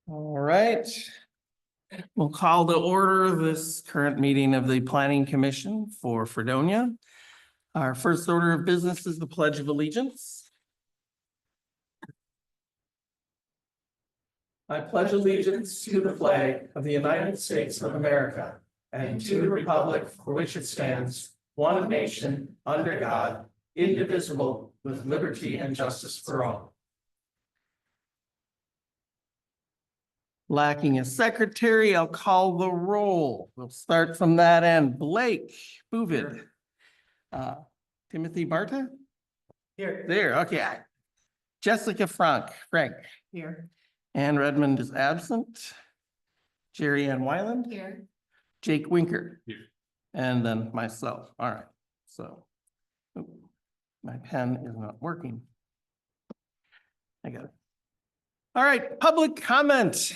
All right. We'll call to order this current meeting of the Planning Commission for Fredonia. Our first order of business is the Pledge of Allegiance. I pledge allegiance to the flag of the United States of America and to the republic for which it stands, one nation, under God, indivisible, with liberty and justice for all. Lacking a secretary, I'll call the roll. We'll start from that end. Blake Bovid. Timothy Barta? Here. There, okay. Jessica Frank. Here. Ann Redmond is absent. Jerry Ann Wyland. Here. Jake Winker. Here. And then myself. All right, so. My pen is not working. I got it. All right, public comment.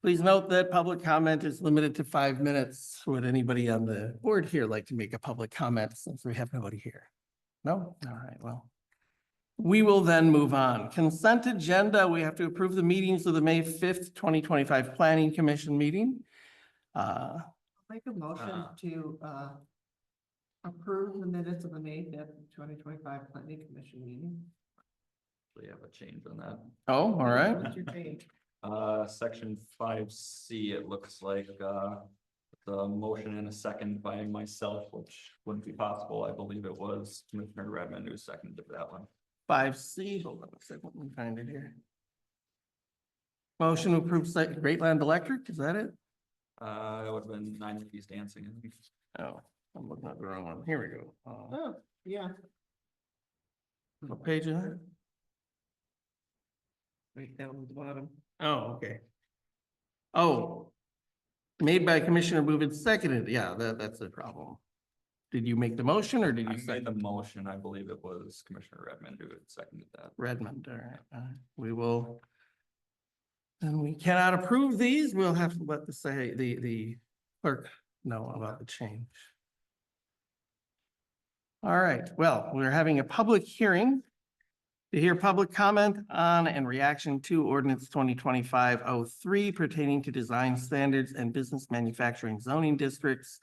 Please note that public comment is limited to 5 minutes. Would anybody on the board here like to make a public comment since we have nobody here? No? All right, well. We will then move on. Consent agenda, we have to approve the meetings of the May 5th, 2025 Planning Commission meeting. Make a motion to approve the minutes of the May 5th, 2025 Planning Commission meeting. We have a change on that. Oh, all right. What's your change? Section 5C, it looks like, the motion and a second by myself, which wouldn't be possible. I believe it was Commissioner Redmond who seconded that one. 5C, hold on a second, let me find it here. Motion to approve Great Land Electric, is that it? It would have been 9 Ladies Dancing. I think. Oh, I'm looking at the wrong one. Here we go. Oh, yeah. What page is that? Right down at the bottom. Oh, okay. Oh, made by Commissioner Bovid, seconded. Yeah, that's the problem. Did you make the motion or did I you made second? the motion. I believe it was Commissioner Redmond who had seconded that. Redmond, all right. We will. And we cannot approve these. We'll have to let the clerk know about the change. All right, well, we're having a public hearing to hear public comment on and reaction to ordinance 2025-03 pertaining to design standards and business manufacturing zoning districts.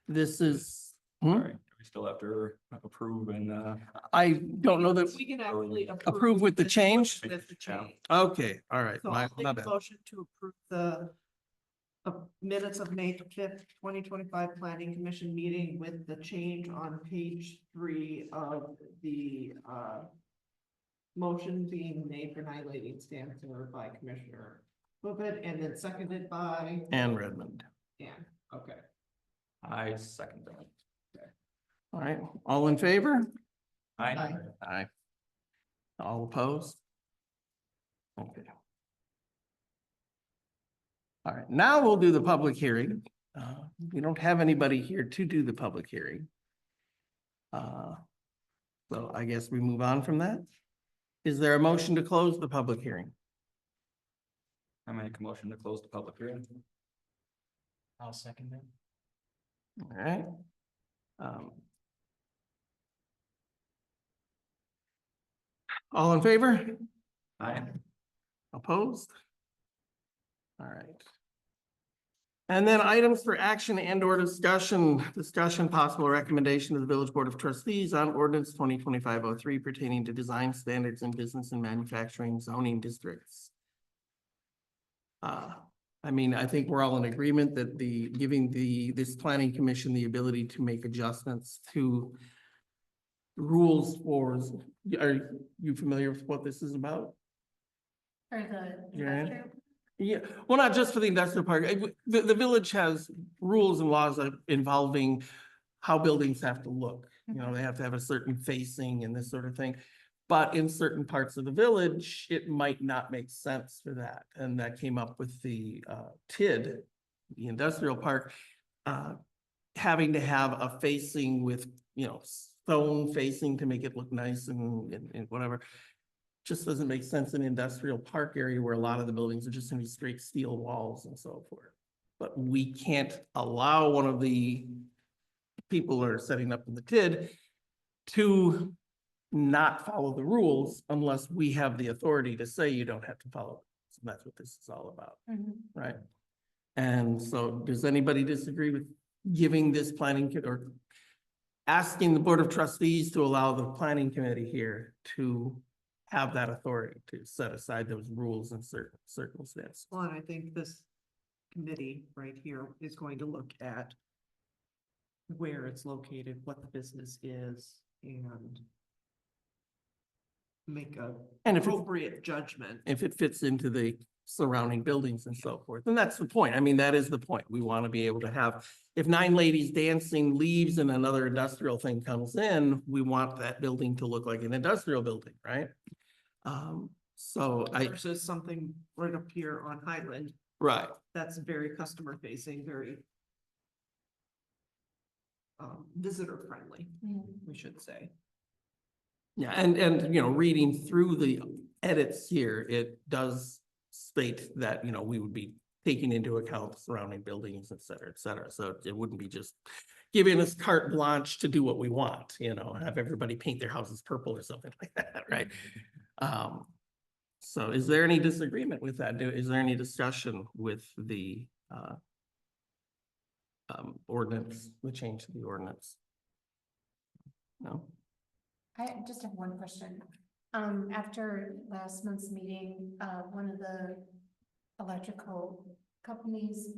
This is, Sorry, we still have to approve and, I don't know that, We can actually approve with the change? With the change. okay, all right. So My I'll make a bad. motion to approve the minutes of May 5th, 2025 Planning Commission meeting with the change on page 3 of the motion being made for 9 Ladies Dancing by Commissioner Bovid and then seconded by And Redmond. Ann. Okay. I second that. All right, all in favor? Aye. Aye. All opposed? Okay. All right, now we'll do the public hearing. We don't have anybody here to do the public hearing. So I guess we move on from that. Is there a motion to close the public hearing? I make a motion to close the public hearing. I'll second that. All right. All in favor? Aye. Opposed? All right. And then items for action and or discussion possible recommendation to the Village Board of Trustees on ordinance 2025-03 pertaining to design standards in business and manufacturing zoning districts. I mean, I think we're all in agreement that giving this planning commission the ability to make adjustments to rules for, are you familiar with what this is about? For the Yeah. industrial? Yeah, well, not just for the industrial park. The village has rules and laws involving how buildings have to look. You know, they have to have a certain facing and this sort of thing. But in certain parts of the village, it might not make sense for that. And that came up with the TID, the industrial park, having to have a facing with, you know, stone facing to make it look nice and whatever. Just doesn't make sense in an industrial park area where a lot of the buildings are just gonna be straight steel walls and so forth. But we can't allow one of the people that are setting up in the TID to not follow the rules unless we have the authority to say you don't have to follow. So that's what this is all about, Mhm. right? And so does anybody disagree with giving this or asking the Board of Trustees to allow the planning committee here to have that authority to set aside those rules in certain circumstances? Well, and I think this committee right here is going to look at where it's located, what the business is, and make a And if it, appropriate judgment. if it fits into the surrounding buildings and so forth, and that's the point. I mean, that is the point. We want to be able to have, if Nine Ladies Dancing leaves and another industrial thing comes in, we want that building to look like an industrial building, right? So Versus something right up here on Highland, right. that's very customer facing, very visitor friendly, Mhm. we should say. Yeah, and, you know, reading through the edits here, it does state that, you know, we would be taking into account the surrounding buildings, et cetera, et cetera. So it wouldn't be just giving us carte blanche to do what we want, you know, have everybody paint their houses purple or something like that, right? So is there any disagreement with that? Is there any discussion with the ordinance, the change to the ordinance? No? I just have one question. After last month's meeting, one of the electrical companies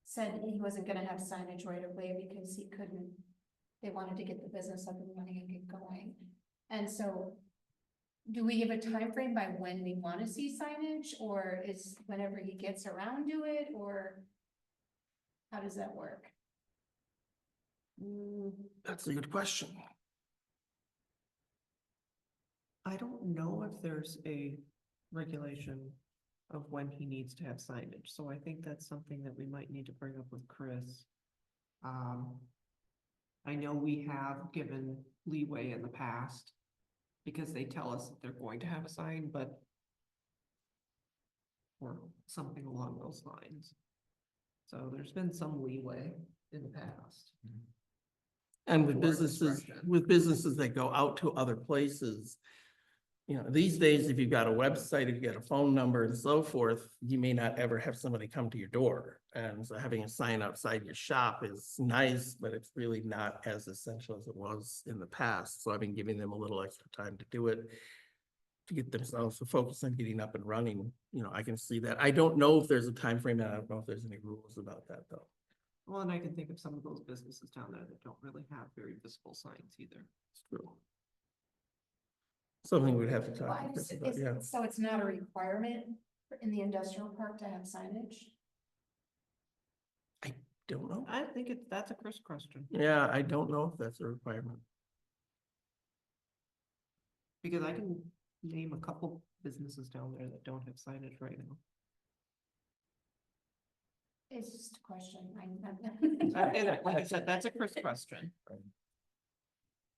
said he wasn't gonna have signage right away because he couldn't, they wanted to get the business up and running and get going. And so do we have a time frame by when we want to see signage, or is whenever he gets around to it, or how does that work? That's a good question. I don't know if there's a regulation of when he needs to have signage, so I think that's something that we might need to bring up with Chris. I know we have given leeway in the past because they tell us that they're going to have a sign, but or something along those lines. So there's been some leeway in the past. And with To our businesses, discretion. with businesses that go out to other places, you know, these days, if you've got a website, if you got a phone number and so forth, you may not ever have somebody come to your door. And so having a sign outside your shop is nice, but it's really not as essential as it was in the past. So I've been giving them a little extra time to do it, to get themselves to focus on getting up and running. You know, I can see that. I don't know if there's a time frame, and I don't know if there's any rules about that, though. Well, and I can think of some of those businesses down there that don't really have very visible signs either. It's true. Something we'd have to talk Why to Chris is- about, yeah. So it's not a requirement in the industrial park to have signage? Don't know. I think that's a Chris question, Yeah, I don't know if that's a requirement. because I can name a couple businesses down there that don't have signage right now. It's just a question. And like I said, that's a Chris question.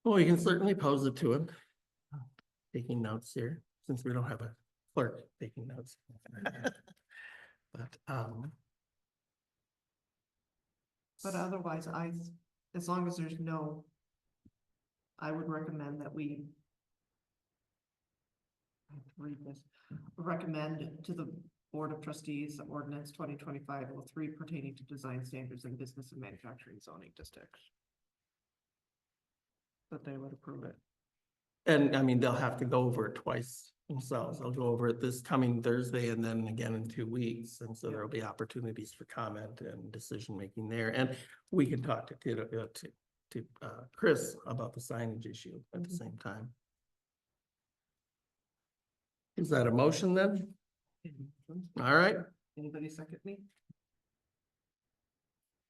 Well, we can certainly pose it to him. Taking notes here, since we don't have a clerk taking notes. But, But otherwise, as long as there's no, I would recommend that we. I have to read this, recommend to the Board of Trustees, ordinance 2025-03 pertaining to design standards in business and manufacturing zoning districts. That they would approve it. and I mean, they'll have to go over it twice themselves. They'll go over it this coming Thursday and then again in 2 weeks. And so there'll be opportunities for comment and decision-making there. And we can talk to Chris about the signage issue at the same time. Is that a motion then? All right, Anybody second me?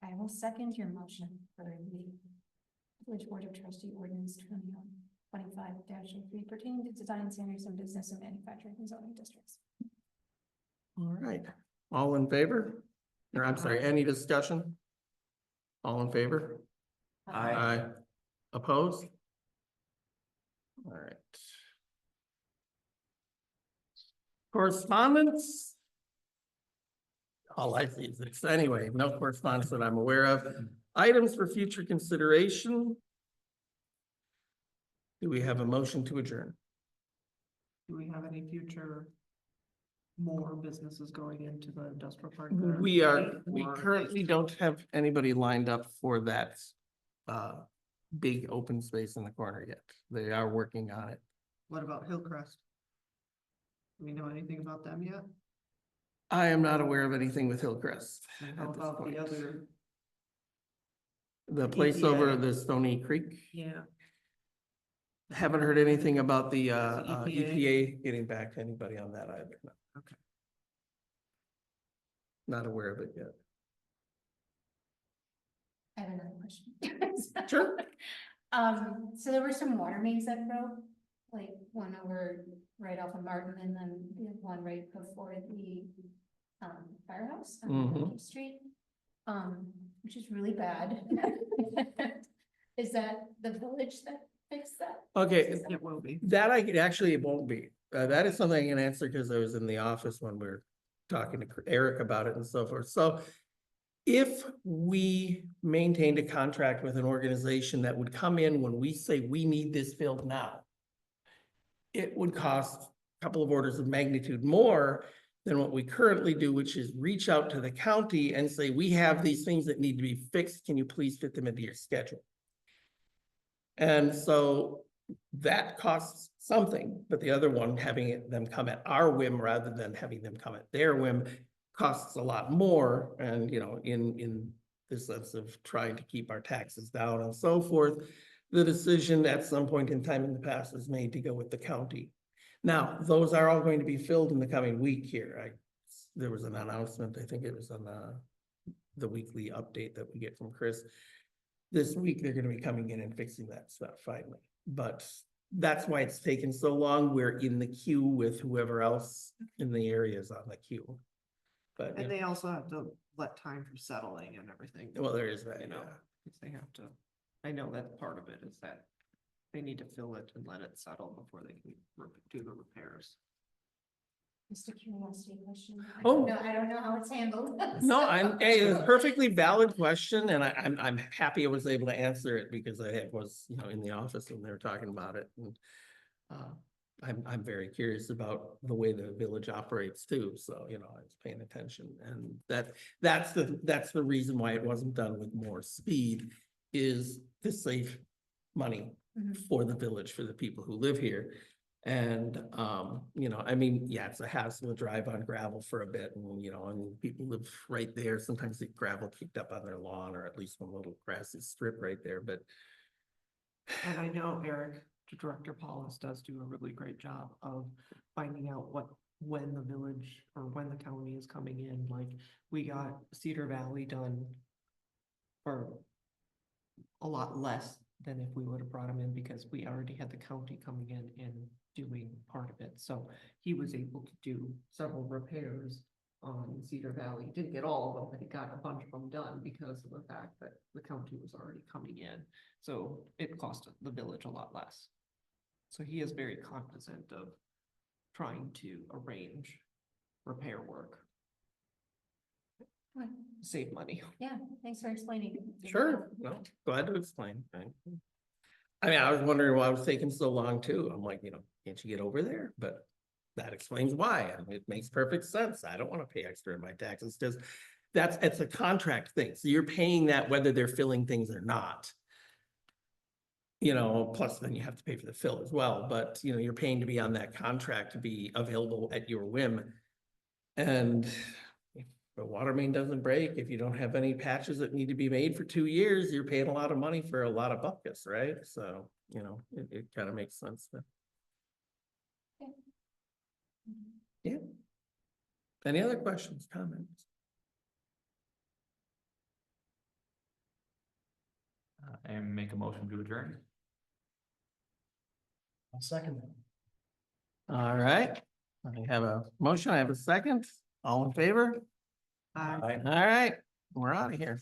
I will second your motion for the Village Board of Trustee Ordinance 2025-03 pertaining to design standards in business and manufacturing and zoning districts. all right. All in favor? Or I'm sorry, any discussion? All in favor? Aye. Opposed? All right. Correspondence? All I see is this. Anyway, no correspondence that I'm aware of. Items for future consideration. Do we have a motion to adjourn? Do we have any future more businesses going into the industrial park? We currently don't have anybody lined up for that big open space in the corner yet. They are working on it. What about Hillcrest? Do we know anything about them yet? I am not aware of anything with Hillcrest. And how at this about point. the other? The place over EPA. the Stony Creek, Yeah. haven't heard anything about the EPA? EPA getting back to anybody on that either. No. Okay. Not aware of it yet. I have another question. Sure. So there were some water mains that broke, like one over right off of Martin and then the one right before the firehouse on Mhm. Main Street. Which is really bad. Is that the village that fixed that? Okay, It will be. that actually, it won't be. That is something I can answer because I was in the office when we were talking to Eric about it and so forth. So if we maintained a contract with an organization that would come in when we say we need this filled now, it would cost a couple of orders of magnitude more than what we currently do, which is reach out to the county and say, we have these things that need to be fixed. Can you please fit them into your schedule? And so that costs something, but the other one, them come at our whim rather than having them come at their whim, costs a lot more. And, you know, in the sense of trying to keep our taxes down and so forth, the decision at some point in time in the past was made to go with the county. Now, those are all going to be filled in the coming week here. There was an announcement, I think it was on the weekly update that we get from Chris. This week, they're gonna be coming in and fixing that stuff finally, but that's why it's taken so long. We're in the queue with whoever else in the area is on the queue. But, And they also have to let time for settling and everything. well, there is that, You know, yeah. because they have to, I know that part of it is that they need to fill it and let it settle before they can do the repairs. Just a curiosity question. Oh. I don't know how it's handled. No, it's a perfectly valid question, and I'm happy I was able to answer it because I was, you know, in the office when they were talking about it. And I'm very curious about the way the village operates too, so, you know, I was paying attention. And that's the reason why it wasn't done with more speed, is to save money Mhm. for the village, for the people who live here. And, you know, I mean, yeah, it's a hassle to drive on gravel for a bit, and, you know, and people live right there. Sometimes the gravel kicked up on their lawn, or at least one little grassy strip right there, but And I know Eric, Director Paulus, does do a really great job of finding out when the village or when the county is coming in. Like, we got Cedar Valley done for a lot less than if we would have brought them in, because we already had the county coming in and doing part of it. So he was able to do several repairs on Cedar Valley. Didn't get all of them, but he got a bunch of them done because of the fact that the county was already coming in. So it cost the village a lot less. So he is very cognizant of trying to arrange repair work, Well, save money. Yeah, thanks for explaining. sure, no, glad to explain. I mean, I was wondering why it was taking so long too. I'm like, you know, can't you get over there? But that explains why. I mean, it makes perfect sense. I don't want to pay extra in my taxes, because it's a contract thing. So you're paying that whether they're filling things or not. You know, plus then you have to pay for the fill as well, but, you know, you're paying to be on that contract to be available at your whim. And if the water main doesn't break, if you don't have any patches that need to be made for 2 years, you're paying a lot of money for a lot of buckets, right? So, you know, it kind of makes sense. Yeah. Any other questions, comments? And make a motion to adjourn. I'll second that. All right, I have a motion, I have a second, all in favor? Uh, All right, we're out of here.